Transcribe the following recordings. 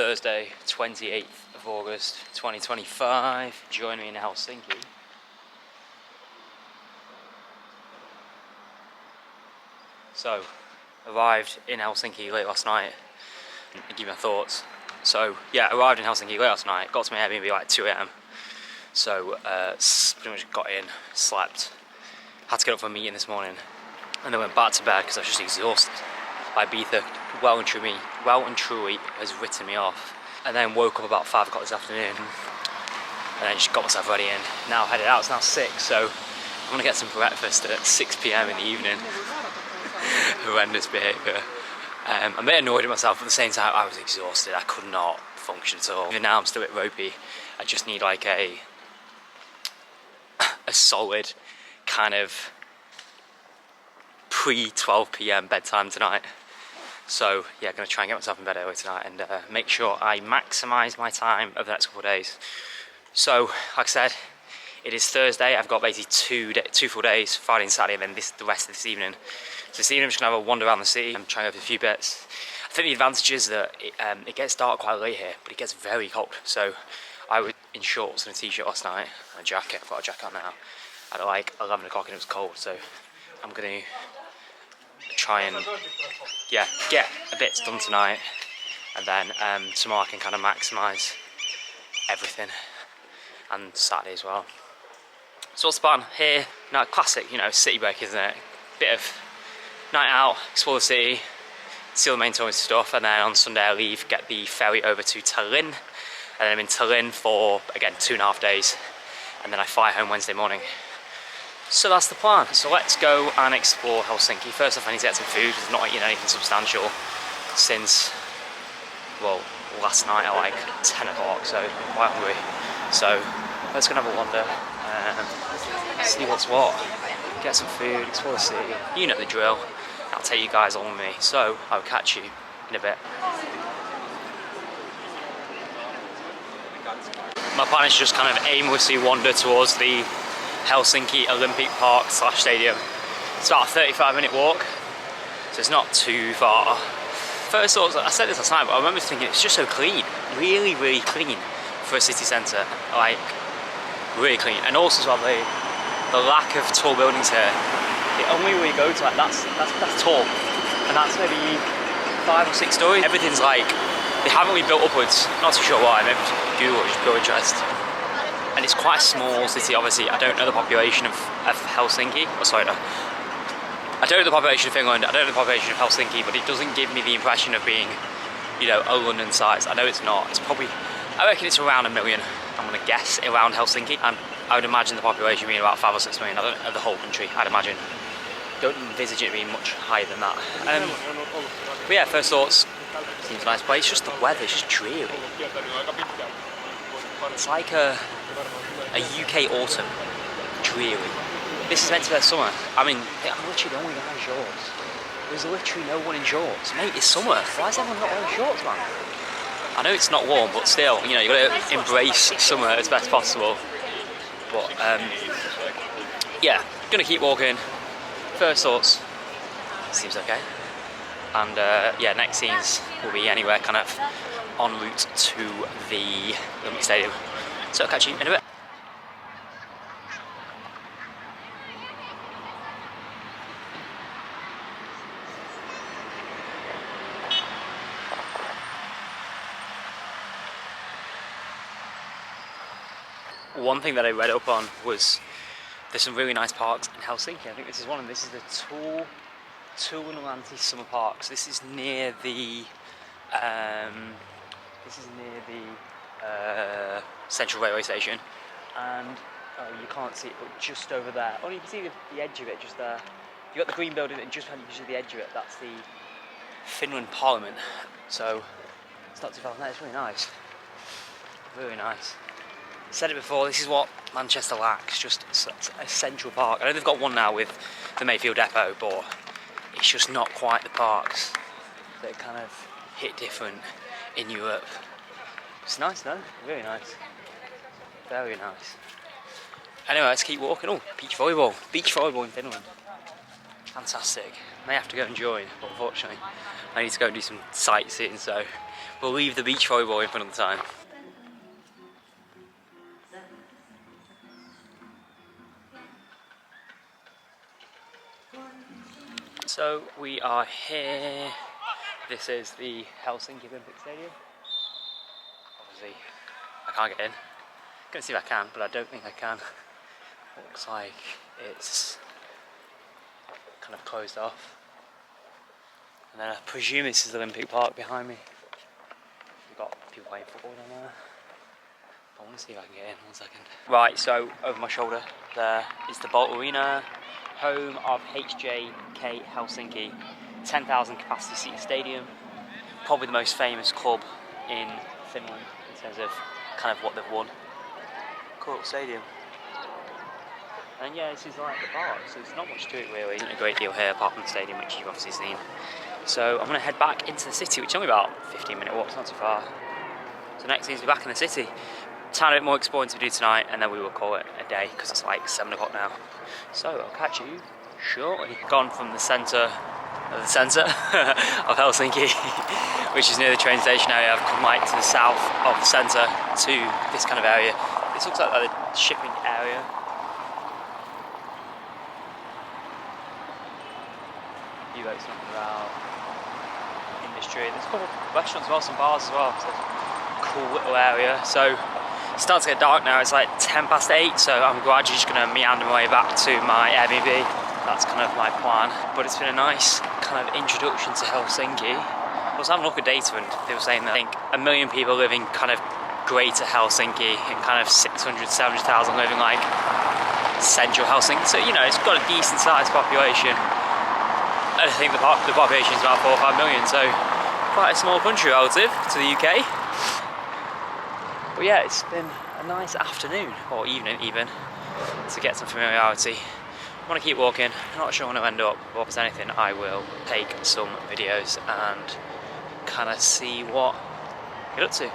Thursday, 28th of August 2025. Join me in Helsinki. So, arrived in Helsinki late last night. I'll give you my thoughts. So, yeah, arrived in Helsinki late last night. Got to my Airbnb like 2 AM. So, pretty much got in, slept. Had to get up for a meeting this morning. And then went back to bed because I was just exhausted. Ibiza well and truly has written me off. And then woke up about 5 o'clock this afternoon. And then just got myself ready and now headed out. It's now 6, so I'm gonna get some breakfast at 6 PM in the evening. Horrendous behaviour. I'm a bit annoyed at myself, but at the same time I was exhausted. I could not function at all. Even now I'm still a bit ropey. I just need like a solid kind of pre-12 PM bedtime tonight. So yeah, gonna try and get myself in bed early tonight and make sure I maximise my time over the next couple of days. So, like I said, it is Thursday. I've got basically two full days, Friday and Saturday, and then the rest of this evening. So this evening I'm just gonna have a wander around the city. I'm trying over a few bits. I think the advantage is that it gets dark quite late here, but it gets very cold. So I was in shorts and a t-shirt last night, and a jacket. I've got a jacket on now. At like 11 o'clock and it was cold, so I'm gonna try and get a bit done tonight, and then tomorrow I can kind of maximise everything, and Saturday as well. So what's the plan here? Now, classic, city break, isn't it? Bit of night out, explore the city, see all the main tourist stuff, and then on Sunday I leave, get the ferry over to Tallinn, and then I'm in Tallinn for, again, 2.5 days, and then I fly home Wednesday morning. So that's the plan. So let's go and explore Helsinki. First off, I need to get some food. I've not eaten anything substantial since, well, last night at like 10 o'clock, so I'm quite hungry. So let's go and have a wander, see what's what, get some food, explore the city. You know the drill. I'll take you guys along with me. So I'll catch you in a bit. My plan is just kind of aimlessly wander towards the Helsinki Olympic Park / stadium. It's about a 35-minute walk, so it's not too far. First thought, I said this last night, but I remember thinking it's just so clean, really, really clean for a city centre, like really clean. And also as well, the lack of tall buildings here. The only way you go to, like, that's tall, and that's maybe 5 or 6 stories. Everything's like, they haven't really built upwards. Not too sure why. Maybe Google, just pure interest. And it's quite a small city, obviously. I don't know the population of Helsinki. Oh, sorry, no. I don't know the population of Finland, I don't know the population of Helsinki, but it doesn't give me the impression of being, a London size. I know it's not. It's probably, I reckon it's around 1 million, I'm gonna guess, around Helsinki. And I would imagine the population being about 5 or 6 million, I don't know, of the whole country, I'd imagine. Don't envisage it being much higher than that. But yeah, first thoughts, seems a nice place, just the weather, it's just dreary. It's like a UK autumn, dreary. This is meant to be summer. I mean, I'm literally the only guy in shorts. There's literally no one in shorts. Mate, it's summer. Why is everyone not wearing shorts, man? I know it's not warm, but still, you gotta embrace summer as best possible. But, yeah, gonna keep walking. First thoughts, seems okay. And, yeah, next scenes will be anywhere kind of en route to the Olympic Stadium. So I'll catch you in a bit. One thing that I read up on was there's some really nice parks in Helsinki. I think this is one, and this is the Tuulanantti Summer Parks. This is near the Central Railway Station, and you can't see it, but just over there. Oh, you can see the edge of it just there. You got the green building, and just when you can see the edge of it, that's the Finland Parliament. So it's not too far from there. It's really nice, really nice. Said it before, this is what Manchester lacks, just a central park. I know they've got one now with the Mayfield Depot, but it's just not quite the parks that kind of hit different in Europe. It's nice though, really nice. Very nice. Anyway, let's keep walking. Oh, beach volleyball in Finland. fantastic. May have to go and join, but unfortunately I need to go and do some sightseeing, so we'll leave the beach volleyball for another time. So we are here. This is the Helsinki Olympic Stadium. Obviously I can't get in. I'm gonna see if I can, but I don't think I can. Looks like it's kind of closed off. And then I presume this is the Olympic Park behind me. We've got people playing football down there. I want to see if I can get in, 1 second. Right, so over my shoulder there is the Bolt Arena, home of HJK Helsinki, 10,000 capacity seating stadium. Probably the most famous club in Finland in terms of kind of what they've won. Cool stadium. And yeah, this is like the park, so there's not much to it really. Isn't a great deal here apart from the stadium, which you've obviously seen. So I'm going to head back into the city, which is only about a 15-minute walk, it's not too far. So next thing is to be back in the city. Tiny bit more exploring to do tonight, and then we will call it a day because it's like 7 o'clock now. So I'll catch you shortly. Gone from the centre of Helsinki, which is near the train station area. I've come like to the south of the centre to this kind of area. This looks like the shipping area. You guys talking about industry. There's a couple of restaurants as well, some bars as well. So cool little area. So it starts to get dark now. It's like 8:10, so I'm gradually just going to meander my way back to my Airbnb. That's kind of my plan. But it's been a nice kind of introduction to Helsinki. I was having a look at data and they were saying that I think 1 million people live in kind of greater Helsinki and kind of 600, 700,000 living like central Helsinki. So, you know, it's got a decent sized population. I think the population is about 4 or 5 million, so quite a small country relative to the UK. But yeah, it's been a nice afternoon, or evening even, to get some familiarity. I want to keep walking, I'm not sure when I'll end up, but if there's anything I will take some videos and kind of see what I get up to.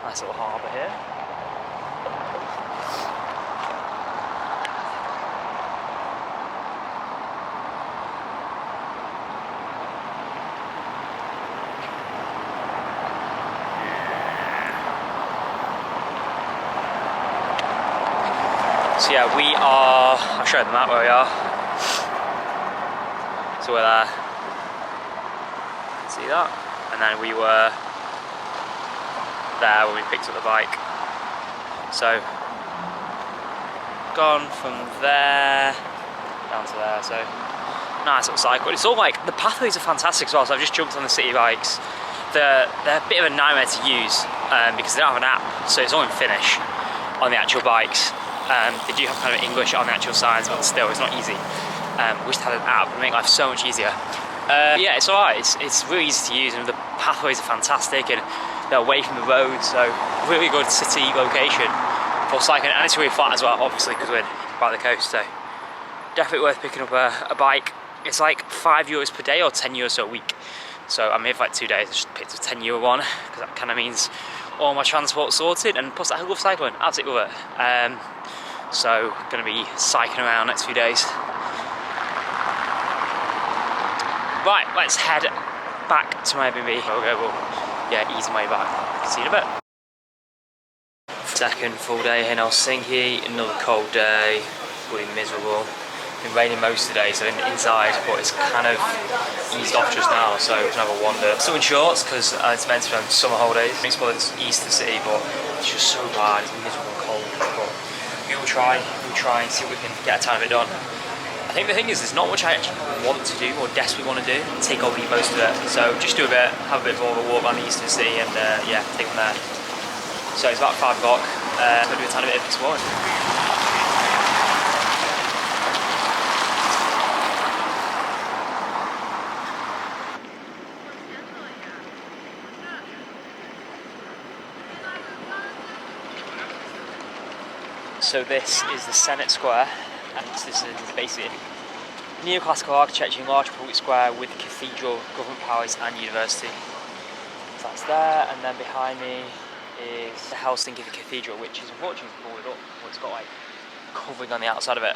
Nice little harbour here. So yeah, we are, I'll show you the map where we are. So we're there, see that? And then we were there when we picked up the bike. So, gone from there down to there, so nice little cycle. It's all like, the pathways are fantastic as well, so I've just jumped on the city bikes. They're a bit of a nightmare to use because they don't have an app, so it's all in Finnish on the actual bikes. They do have kind of English on the actual signs, but still, it's not easy. Wish they had an app, it would make life so much easier. Yeah, it's alright, it's really easy to use, and the pathways are fantastic, and they're away from the road, so really good city location for cycling, and it's really flat as well, obviously, because we're by the coast, so definitely worth picking up a bike. It's like €5 per day or €10 a week, so I'm here for like 2 days. I just picked up a €10 one, because that kind of means all my transport sorted, and plus I love cycling, absolutely love it. So, going to be cycling around next few days. Right, let's head back to my Airbnb. We'll ease my way back. See you in a bit. Second full day in Helsinki, another cold day, really miserable. It's been raining most of the day, so inside, but it's kind of eased off just now, so we can have a wander. Still in shorts, because it's meant to be on summer holidays. It's well, it's east of the city, but it's just so bad, it's miserable and cold. But we'll try and see what we can get a ton of it done. I think the thing is, there's not much I actually want to do or desperately want to do. Take over most of it. So just do a bit, have a bit more of a walk around the east of the city, and yeah, take from there. So it's about 5 o'clock. I'm going to do a ton of bit of exploring. So this is the Senate Square, and this is basically neoclassical architecture in large public square with cathedral, government palace and university. So that's there, and then behind me is the Helsinki Cathedral, which is unfortunately boarded up, but it's got like covering on the outside of it.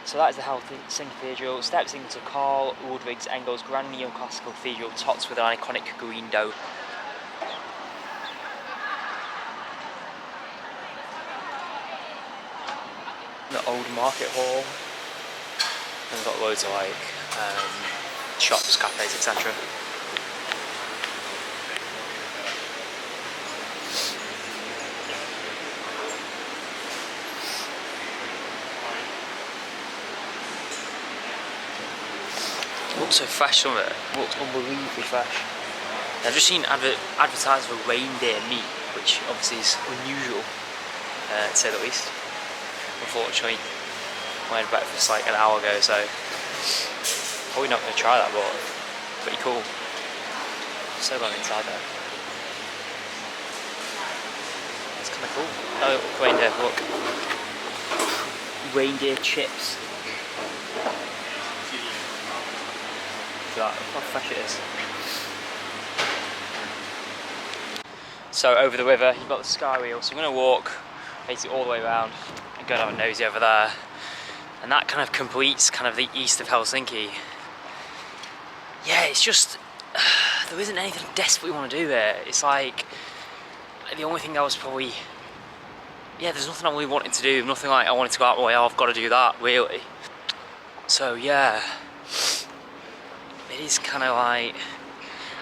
So that is the Helsinki Cathedral. Steps into Carl Ludwig's Engel's grand neoclassical cathedral, topped with an iconic green dome. The old market hall. And we've got loads of like shops, cafes, etc. Looks so fresh, doesn't it? Looks unbelievably fresh. I've just seen advertised for reindeer meat, which obviously is unusual, to say the least. Unfortunately, I had breakfast like an hour ago, so probably not going to try that, but pretty cool. So going inside there. It's kind of cool. Oh, reindeer, look. Reindeer chips. Look how fresh it is. So over the river, you've got the sky wheel, so I'm going to walk basically all the way around and go down a nosy over there. And that kind of completes kind of the east of Helsinki. Yeah, it's just, there isn't anything I desperately want to do there. It's like, the only thing I was probably, yeah, there's nothing I really wanted to do, nothing like I wanted to go out my way, oh, I've got to do that, really. So yeah, it is kind of like,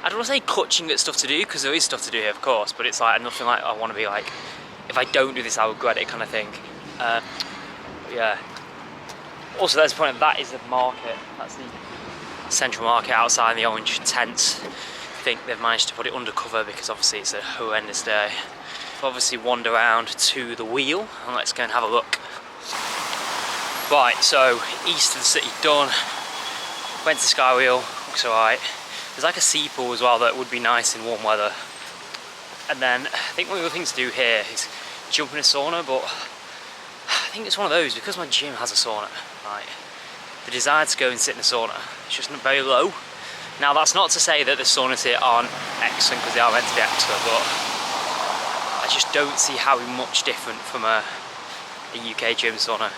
I don't want to say clutching at stuff to do, because there is stuff to do here, of course, but it's like nothing like I want to be like, if I don't do this, I'll regret it kind of thing. Yeah. Also, there's a point, that is the market. That's the central market outside the orange tents. I think they've managed to put it undercover because obviously it's a horrendous day. We'll obviously wander around to the wheel and let's go and have a look. Right, so east of the city done. Went to Sky Wheel, looks alright. There's like a sea pool as well that would be nice in warm weather. And then I think one of the things to do here is jump in a sauna, but I think it's one of those, because my gym has a sauna, right, the desire to go and sit in a sauna is just very low. Now that's not to say that the saunas here aren't excellent, because they are meant to be excellent, but I just don't see how much different from a UK gym sauna.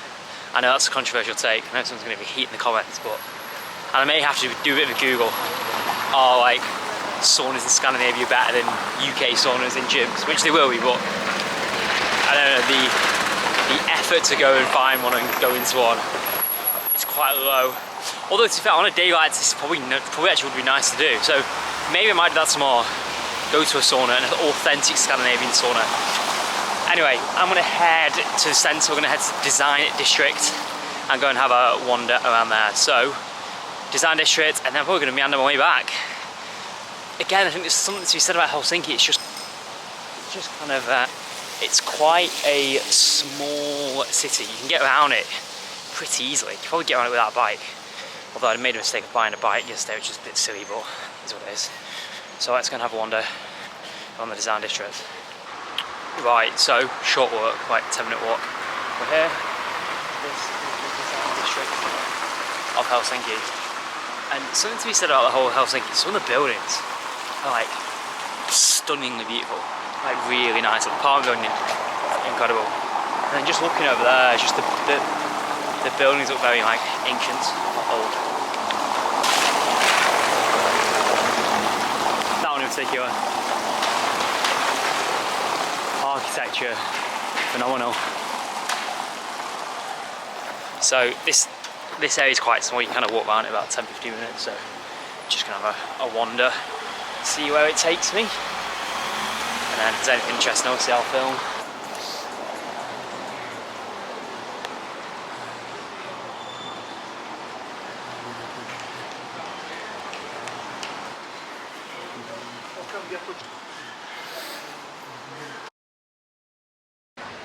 I know that's a controversial take, I know someone's going to be heating the comments, but, and I may have to do a bit of a Google, are like saunas in Scandinavia better than UK saunas in gyms, which they will be, but I don't know, the effort to go and find one and go into one is quite low. Although to be fair, on a day like this, probably actually would be nice to do. So maybe I might do that tomorrow. Go to a sauna, an authentic Scandinavian sauna. Anyway, I'm gonna head to the centre. We're gonna head to the Design District and go and have a wander around there. So, Design District, and then I'm probably gonna meander my way back. Again, I think there's something to be said about Helsinki. It's just kind of, it's quite a small city. You can get around it pretty easily. You can probably get around it without a bike. Although I made a mistake of buying a bike yesterday, which is a bit silly, but it's what it is. So let's go and have a wander on the Design District. Right, so short walk, like 10-minute walk. We're here. This is the Design District of Helsinki. And something to be said about the whole Helsinki, some of the buildings are like stunningly beautiful. Like really nice. The apartment building, incredible. And then just looking over there, just the buildings look very like ancient, old. That one in particular. Architecture, phenomenal. So this area is quite small. You can kind of walk around it about 10-15 minutes. So just gonna have a wander, see where it takes me. And then if there's anything interesting, obviously I'll film.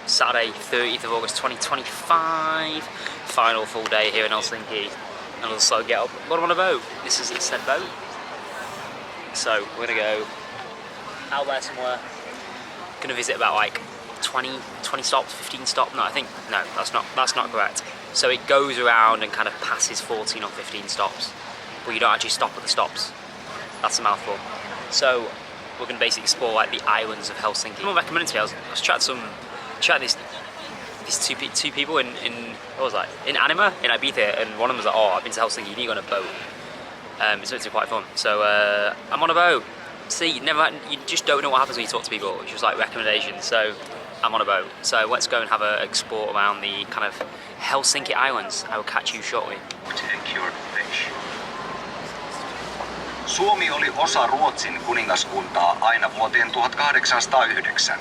Saturday, 30th of August 2025, final full day here in Helsinki, and also get up, got on a boat. This is the said boat. So we're gonna go out there somewhere. Gonna visit about like 20 stops, 15 stops. No, I think no, that's not correct. So it goes around and kind of passes 14 or 15 stops, but you don't actually stop at the stops. That's a mouthful. So we're gonna basically explore like the islands of Helsinki. Someone recommended to me, I was chatting this these two people in what was that? In Anima in Ibiza, and one of them was like, "Oh, I've been to Helsinki. You need to go on a boat." It's meant to be quite fun. So I'm on a boat. See, you just don't know what happens when you talk to people. It's just like recommendations. So I'm on a boat. So let's go and have a explore around the kind of Helsinki Islands. I will catch you shortly. Suomi oli osa Ruotsin kuningaskuntaa aina vuoteen 1809.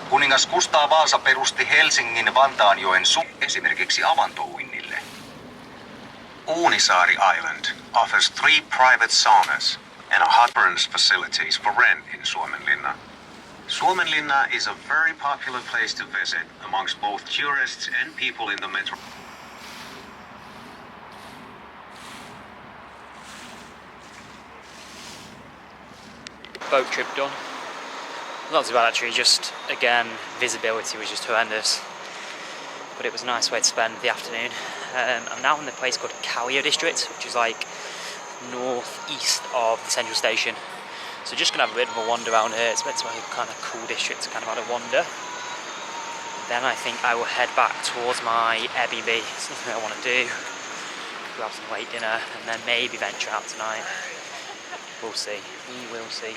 Kuningas Kustaa Vaasa perusti Helsingin Vantaanjoen esimerkiksi avantouinnille. Uunisaari Island offers 3 private saunas and hot burns facilities for rent in Suomenlinna. Suomenlinna is a very popular place to visit amongst both tourists and people in the metro. Boat trip done. Not too bad actually, just again visibility was just horrendous, but it was a nice way to spend the afternoon. I'm now in the place called Kallio district, which is like northeast of the central station, so just gonna have a bit of a wander around here. It's meant to be a kind of cool district to kind of have a wander. Then I think I will head back towards my Airbnb. It's nothing I want to do, grab some late dinner and then maybe venture out tonight. We'll see, we will see.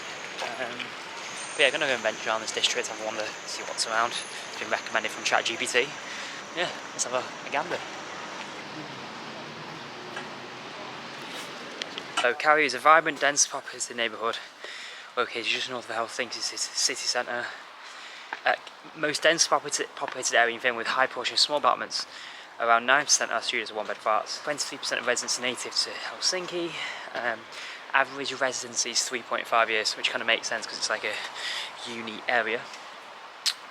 But yeah, I'm going to go and venture around this district, have a wander, see what's around. It's been recommended from ChatGPT. Yeah, let's have a gander. So Kallio is a vibrant, dense, populated neighbourhood located just north of Helsinki city centre. Most dense populated area in Finland with high portion of small apartments. Around 9% are studios or one-bed flats. 23% of residents are native to Helsinki. Average residency is 3.5 years, which kind of makes sense because it's like a uni area.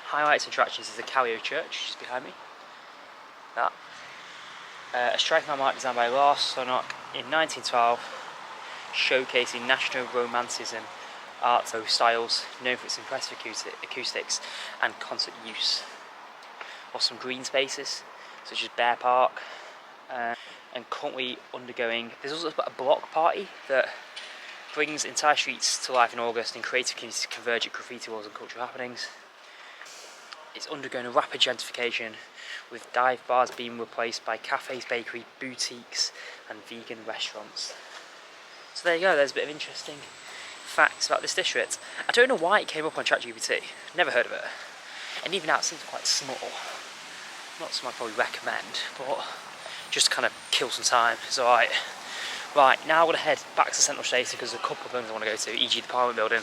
Highlights and attractions is the Kallio Church, just behind me. That. A striking landmark designed by Lars Sonok in 1912, showcasing national romanticism art styles, known for its impressive acoustics and concert use. Awesome green spaces, such as Bear Park, and currently undergoing, there's also a block party that brings entire streets to life in August and creative communities converge at graffiti walls and cultural happenings. It's undergoing a rapid gentrification, with dive bars being replaced by cafes, bakery, boutiques and vegan restaurants. So there you go, there's a bit of interesting facts about this district. I don't know why it came up on ChatGPT, never heard of it. And even now it seems quite small. Not something I'd probably recommend, but just kind of kill some time. It's alright. Right, now I'm going to head back to Central Station because there's a couple of buildings I want to go to, e.g. the Parliament Building.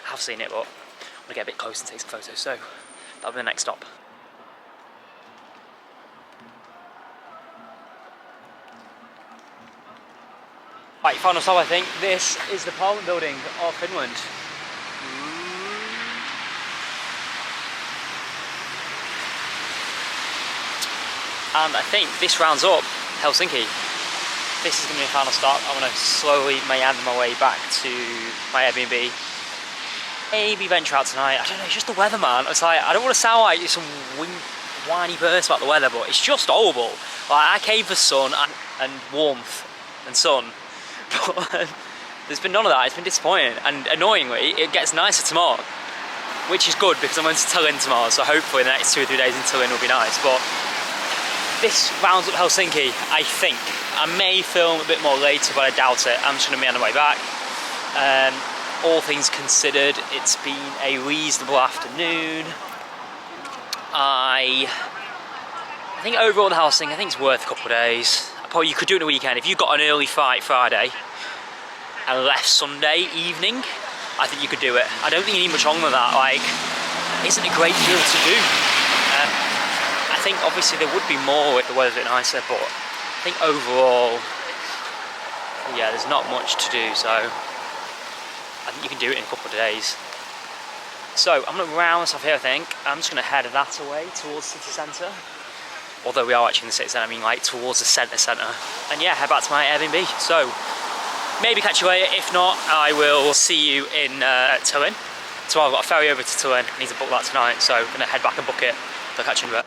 I have seen it, but I want to get a bit close and take some photos, so that'll be the next stop. Right, final stop I think. This is the Parliament Building of Finland. And I think this rounds up Helsinki. This is going to be a final stop. I'm going to slowly meander my way back to my Airbnb. Maybe venture out tonight. I don't know, it's just the weather, man. It's like, I don't want to sound like some whiny person about the weather, but it's just horrible. Like, I came for sun and warmth and sun, but there's been none of that. It's been disappointing, and annoyingly, it gets nicer tomorrow, which is good because I'm going to Tallinn tomorrow, so hopefully the next 2 or 3 days in Tallinn will be nice. But this rounds up Helsinki, I think. I may film a bit more later, but I doubt it. I'm just going to be on the way back. All things considered, it's been a reasonable afternoon. I think overall the house thing, I think it's worth a couple of days. Probably you could do it in a weekend. If you got an early flight Friday and left Sunday evening, I think you could do it. I don't think you need much longer than that. Like, isn't a great deal to do. I think obviously there would be more if the weather's a bit nicer, but I think overall, yeah, there's not much to do, so I think you can do it in a couple of days. So I'm going to round this off here, I think. I'm just going to head that away towards the city centre. Although we are actually in the city centre, I mean like towards the centre. And yeah, head back to my Airbnb. So maybe catch you later. If not, I will see you in Tallinn. Tomorrow I've got a ferry over to Tallinn. I need to book that tonight, so I'm going to head back and book it. So I'll catch you in a bit.